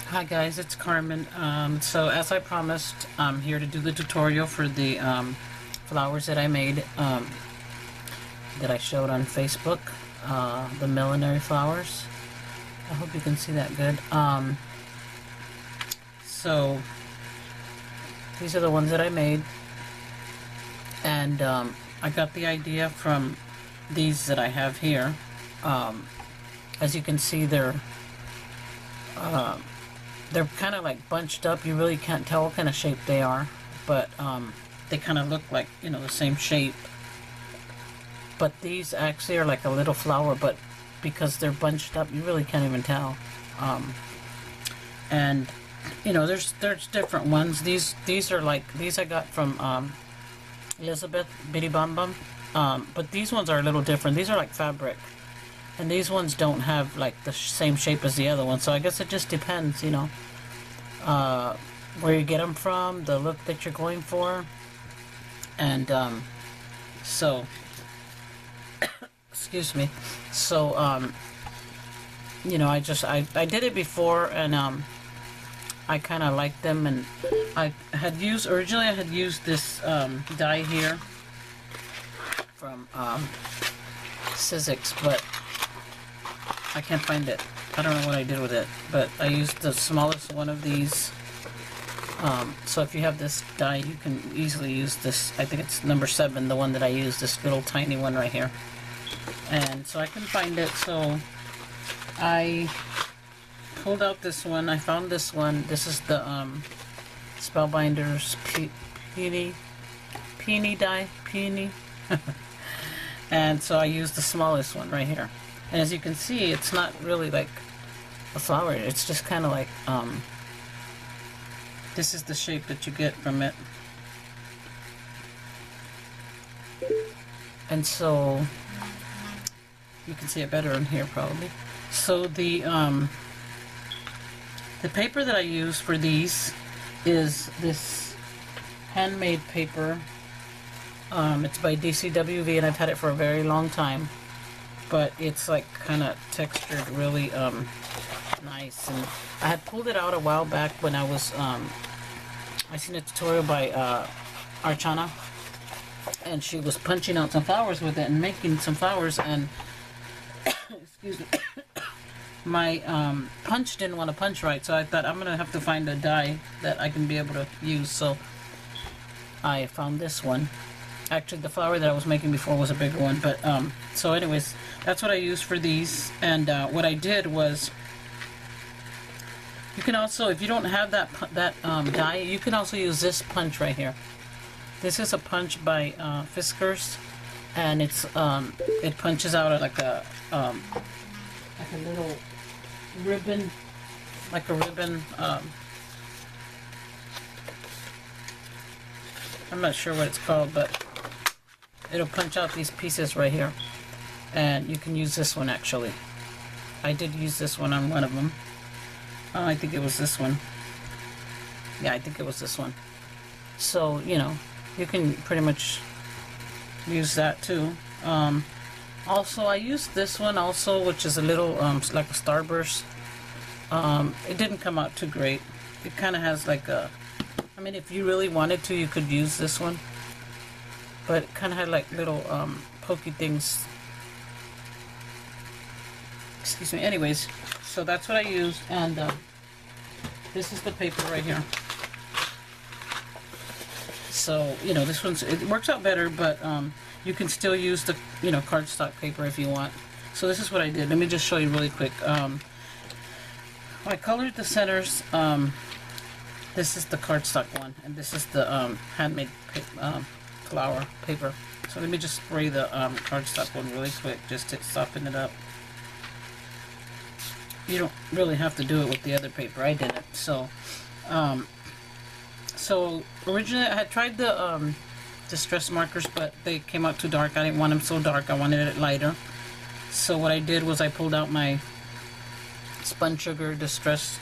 Hi guys, it's Carmen. So as I promised, I'm here to do the tutorial for the flowers that I made, that I showed on Facebook, the millinery flowers. I hope you can see that good. So these are the ones that I made, and I got the idea from these that I have here. As you can see, they're kind of like bunched up. You really can't tell what kind of shape they are, but they kind of look like, you know, the same shape. But these actually are like a little flower, but because they're bunched up, you really can't even tell. And you know, there's different ones. These are like, these I got from Elizabeth Bitty Bum Bum. But these ones are a little different. These are like fabric, and these ones don't have like the same shape as the other ones. So I guess it just depends, you know, where you get them from, the look that you're going for. And so excuse me. So you know, I did it before, and I kind of liked them, and I had used, originally I had used this dye here from Sizzix, but I can't find it. I don't know what I did with it, but I used the smallest one of these. So if you have this dye, you can easily use this. I think it's number 7, the one that I used, this little tiny one right here. And so I couldn't find it, so I pulled out this one. I found this one. This is the Spellbinders Peony dye. Peony. And so I used the smallest one right here. And as you can see, it's not really like a flower. It's just kind of like, this is the shape that you get from it. And so, you can see it better in here probably. So the paper that I use for these is this handmade paper. It's by DCWV, and I've had it for a very long time. But it's like kind of textured really nice, and I had pulled it out a while back when I was I seen a tutorial by Archana, and she was punching out some flowers with it and making some flowers, and excuse me, my punch didn't want to punch right, so I thought I'm gonna have to find a die that I can be able to use. So I found this one. Actually, the flower that I was making before was a bigger one, but so anyways, that's what I used for these. And what I did was, you can also, if you don't have that die, you can also use this punch right here. This is a punch by Fiskars, and it's it punches out like a little ribbon, like a ribbon. I'm not sure what it's called, but it'll punch out these pieces right here. And you can use this one actually. I did use this one on one of them. I think it was this one. Yeah, I think it was this one. So, you know, you can pretty much use that too. Also, I used this one also, which is a little, like a starburst. It didn't come out too great. It kind of has like a, I mean, if you really wanted to, you could use this one. But it kind of had like little pokey things. Excuse me. Anyways, so that's what I used, and this is the paper right here. So, you know, this one's, it works out better, but you can still use the, you know, cardstock paper if you want. So this is what I did. Let me just show you really quick. I colored the centers. This is the cardstock one, and this is the handmade flower paper. So let me just spray the cardstock one really quick just to soften it up. You don't really have to do it with the other paper. I didn't. So, so originally I had tried the distress markers, but they came out too dark. I didn't want them so dark. I wanted it lighter. So what I did was I pulled out my Spun Sugar Distress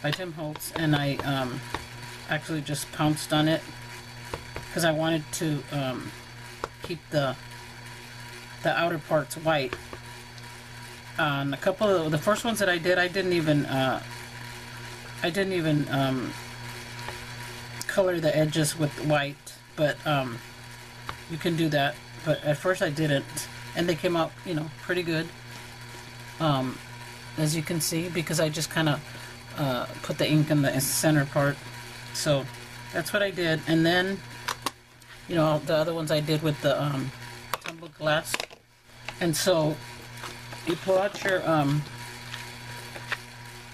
by Tim Holtz, and I actually just pounced on it because I wanted to keep the outer parts white. A couple of the first ones that I did, I didn't even I didn't even color the edges with white, but you can do that. But at first I didn't, and they came out, you know, pretty good. As you can see, because I just kind of put the ink in the center part. So that's what I did. And then, you know, the other ones I did with the tumbled glass. And so you pull out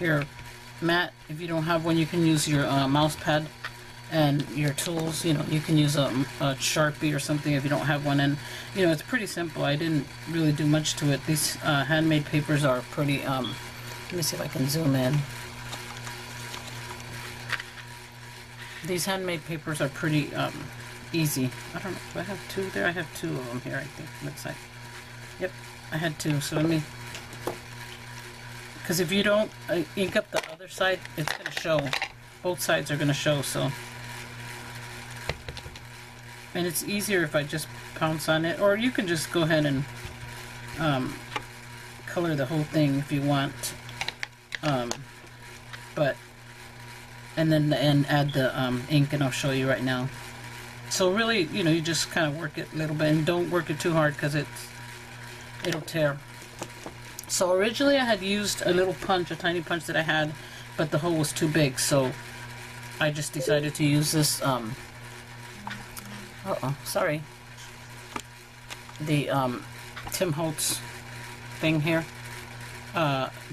your mat. If you don't have one, you can use your mouse pad and your tools. You know, you can use a Sharpie or something if you don't have one. And you know, it's pretty simple. I didn't really do much to it. These handmade papers are pretty let me see if I can zoom in. These handmade papers are pretty easy. I don't know, do I have two there? I have two of them here, I think. Looks like. Yep, I had two. So let me, because if you don't ink up the other side, it's going to show. Both sides are going to show, so. And it's easier if I just pounce on it, or you can just go ahead and color the whole thing if you want. But, and then add the ink, and I'll show you right now. So really, you know, you just kind of work it a little bit, and don't work it too hard because it'll tear. So originally I had used a little punch, a tiny punch that I had, but the hole was too big, so I just decided to use this, sorry. The Tim Holtz thing here,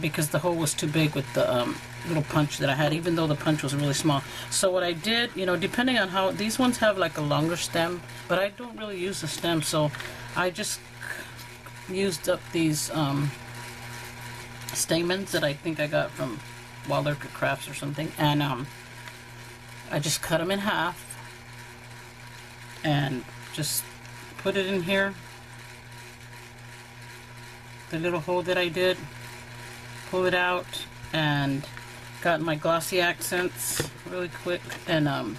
because the hole was too big with the little punch that I had, even though the punch was really small. So what I did, you know, depending on how, these ones have like a longer stem, but I don't really use the stem, so I just used up these stamens that I think I got from Wallerka Crafts or something, and I just cut them in half and just put it in here, the little hole that I did, pull it out, and got my glossy accents really quick, and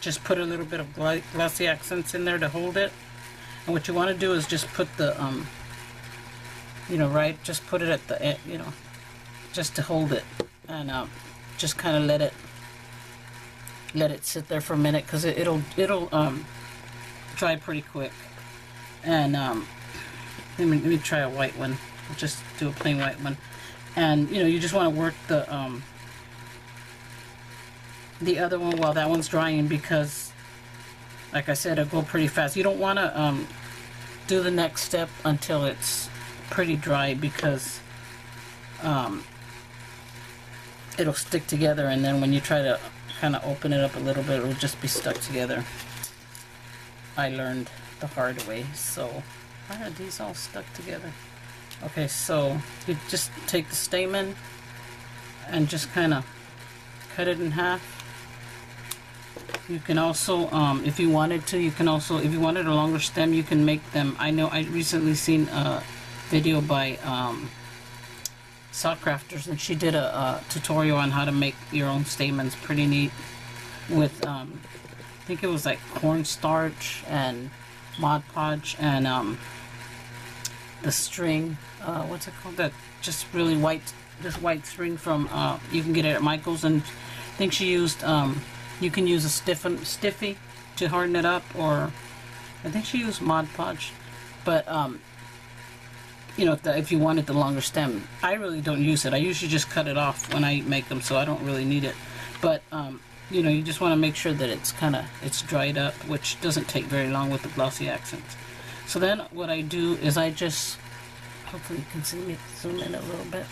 just put a little bit of glossy accents in there to hold it. And what you want to do is just put the you know, right, just put it at the end, you know, just to hold it, and just kind of let it sit there for a minute, because it'll dry pretty quick. And let me try a white one. I'll just do a plain white one. And you know, you just want to work the other one while that one's drying, because like I said, it'll go pretty fast. You don't want to do the next step until it's pretty dry, because it'll stick together, and then when you try to kind of open it up a little bit, it'll just be stuck together. I learned the hard way. So why are these all stuck together? Okay, so you just take the stamen and just kind of cut it in half. You can also, if you wanted to, you can also, if you wanted a longer stem, you can make them. I know I recently seen a video by Sock Crafters, and she did a tutorial on how to make your own stamens. Pretty neat, with I think it was like cornstarch and Mod Podge and the string, what's it called, that just really white, just white string from you can get it at Michael's. And I think she used you can use a stiffy to harden it up, or I think she used Mod Podge. But you know, if you wanted the longer stem, I really don't use it. I usually just cut it off when I make them, so I don't really need it. But you know, you just want to make sure that it's dried up, which doesn't take very long with the glossy accents. So then what I do is I just, hopefully you can see me zoom in a little bit.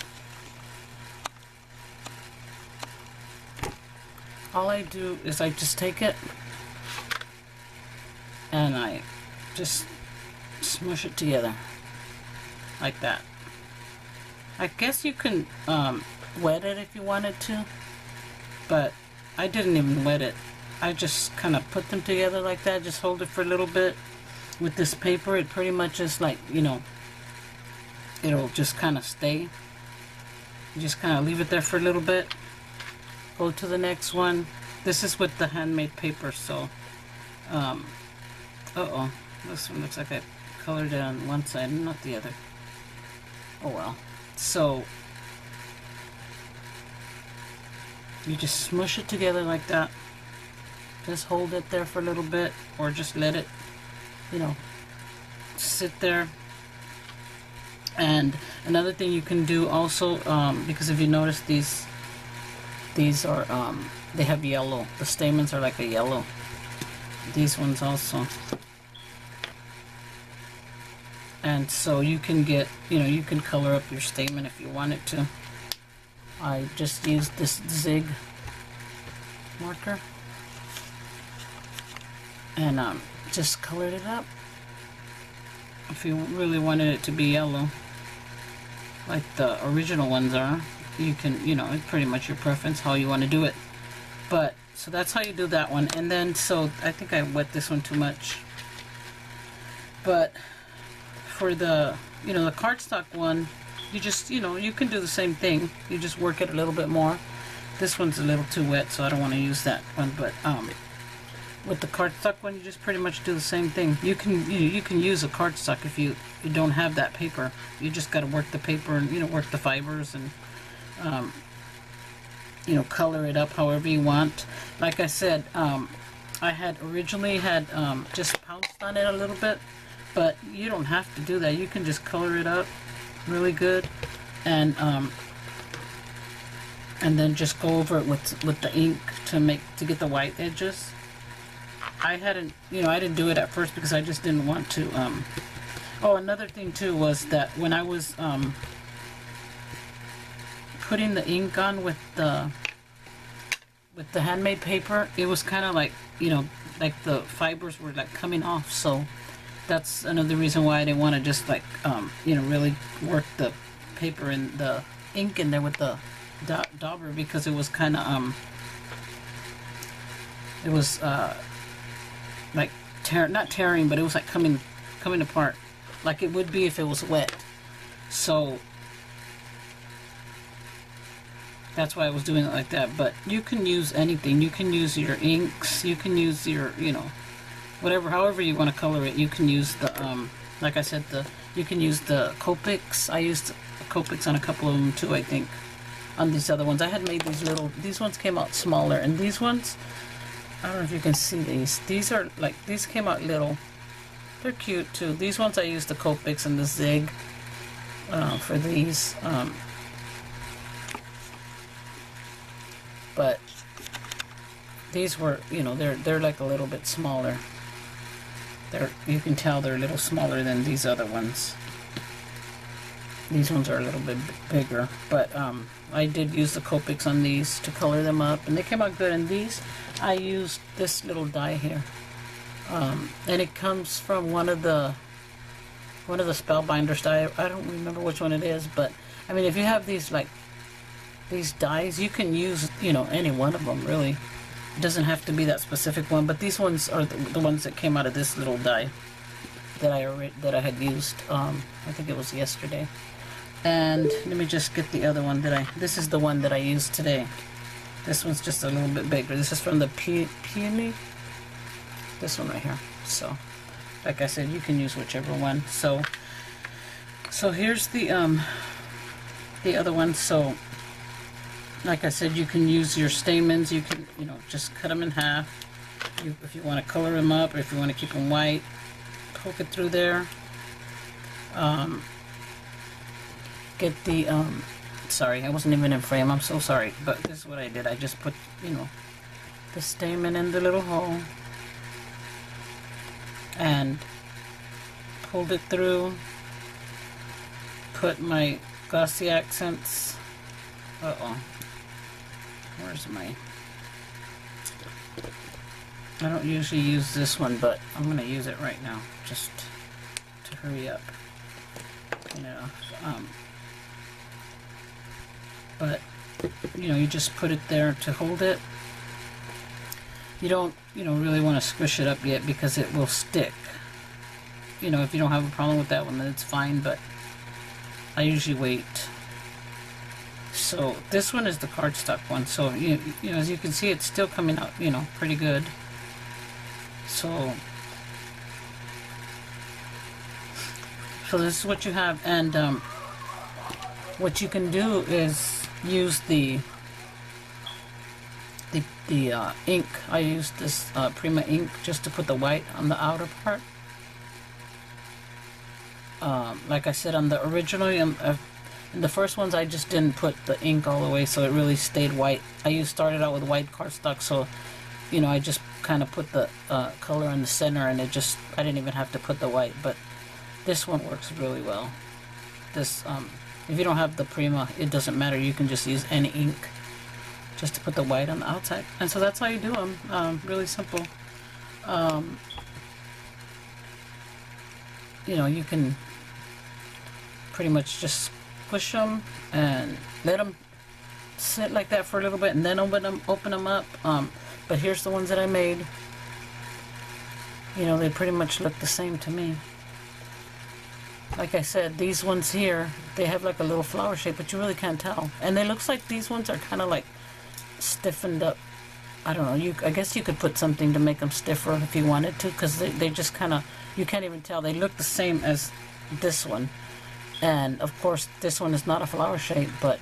All I do is I just take it and I just smush it together like that. I guess you can wet it if you wanted to, but I didn't even wet it. I just kind of put them together like that, just hold it for a little bit. With this paper, it pretty much is like, you know, it'll just kind of stay. You just kind of leave it there for a little bit. Go to the next one. This is with the handmade paper, so uh-oh, this one looks like I colored it on one side and not the other. Oh well. So you just smush it together like that. Just hold it there for a little bit, or just let it, you know, sit there. And another thing you can do also, because if you notice these are they have yellow. The stamens are like a yellow. These ones also. And so you can get, you know, you can color up your stamen if you wanted to. I just used this zig marker and just colored it up. If you really wanted it to be yellow, like the original ones are, you can, you know, it's pretty much your preference how you want to do it. But so that's how you do that one. And then, so I think I wet this one too much, but for the, you know, the cardstock one, you just, you know, you can do the same thing. You just work it a little bit more. This one's a little too wet, so I don't want to use that one. But with the cardstock one, you just pretty much do the same thing. You can use a cardstock if you don't have that paper. You just got to work the paper and, you know, work the fibers and you know, color it up however you want. Like I said, I had originally had just pounced on it a little bit, but you don't have to do that. You can just color it up really good, and then just go over it with the ink to get the white edges. I hadn't, you know, I didn't do it at first because I just didn't want to. Oh, another thing too was that when I was putting the ink on with the handmade paper, it was kind of like, you know, like the fibers were like coming off. So that's another reason why I didn't want to just like you know, really work the paper and the ink in there with the dauber, because it was kind of it was like not tearing, but it was like coming apart like it would be if it was wet. So that's why I was doing it like that. But you can use anything. You can use your inks, you can use your, you know, whatever, however you want to color it. You can use the like I said, you can use the Copics. I used Copics on a couple of them too, I think, on these other ones. I had made these ones came out smaller, and these ones, I don't know if you can see these are like, these came out little. They're cute too. These ones I used the Copics and the zig for these, but these were, you know, they're like a little bit smaller. You can tell they're a little smaller than these other ones. These ones are a little bit bigger, but I did use the Copics on these to color them up, and they came out good. And these, I used this little die here, and it comes from one of the Spellbinders die. I don't remember which one it is, but I mean, if you have these like these dies, you can use, you know, any one of them really. It doesn't have to be that specific one, but these ones are the ones that came out of this little die that I had used. I think it was yesterday. And let me just get the other one this is the one that I used today. This one's just a little bit bigger. This is from the Peony. This one right here. So, like I said, you can use whichever one. So here's the other one. So, like I said, you can use your stamens. You can, you know, just cut them in half. If you want to color them up, or if you want to keep them white, poke it through there. Get the, sorry, I wasn't even in frame. I'm so sorry. But this is what I did. I just put, you know, the stamen in the little hole and pulled it through. Put my glossy accents. Where's my... I don't usually use this one, but I'm going to use it right now, just to hurry up. You know, but, you know, you just put it there to hold it. You don't, you know, really want to squish it up yet, because it will stick. You know, if you don't have a problem with that one, then it's fine, but I usually wait. So this one is the cardstock one. So you know, as you can see, it's still coming out, you know, pretty good. So this is what you have, and what you can do is use the the ink. I used this Prima ink just to put the white on the outer part. Like I said, on the original, in the first ones, I just didn't put the ink all the way, so it really stayed white. I started out with white cardstock, so you know, I just kind of put the color in the center, and I didn't even have to put the white. But this one works really well. This, if you don't have the Prima, it doesn't matter. You can just use any ink just to put the white on the outside. And so that's how you do them. Really simple. You know, you can pretty much just push them and let them sit like that for a little bit, and then open them up. But here's the ones that I made. You know, they pretty much look the same to me. Like I said, these ones here, they have like a little flower shape, but you really can't tell. And it looks like these ones are kind of like stiffened up. I don't know, I guess you could put something to make them stiffer if you wanted to, because they just kind of, you can't even tell. They look the same as this one. And of course, this one is not a flower shape, but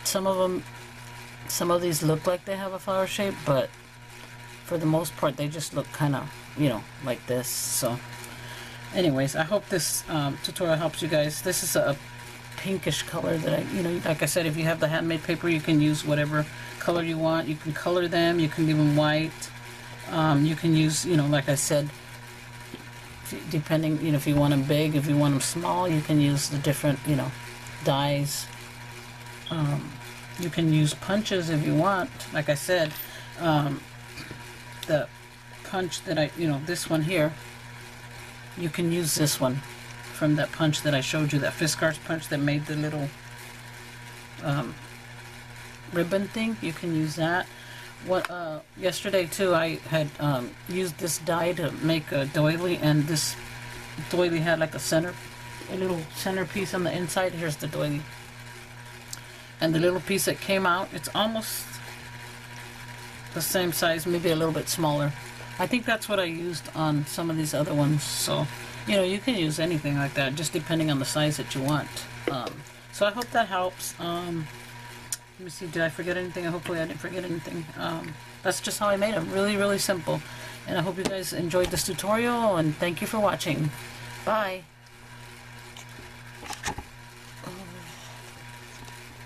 some of these look like they have a flower shape, but for the most part, they just look kind of, you know, like this. So anyways, I hope this tutorial helps you guys. This is a pinkish color that you know, like I said, if you have the handmade paper, you can use whatever color you want. You can color them, you can leave them white. You can use, you know, like I said, depending, you know, if you want them big, if you want them small, you can use the different, you know, dyes. You can use punches if you want. Like I said, the punch that you know, this one here, you can use this one from that punch that I showed you, that Fiskars punch that made the little ribbon thing. You can use that. Yesterday too, I had used this die to make a doily, and this doily had like a little centerpiece on the inside. Here's the doily. And the little piece that came out, it's almost the same size, maybe a little bit smaller. I think that's what I used on some of these other ones. So, you know, you can use anything like that, just depending on the size that you want. So I hope that helps. Let me see, did I forget anything? Hopefully I didn't forget anything. That's just how I made them. Really, really simple. And I hope you guys enjoyed this tutorial, and thank you for watching. Bye.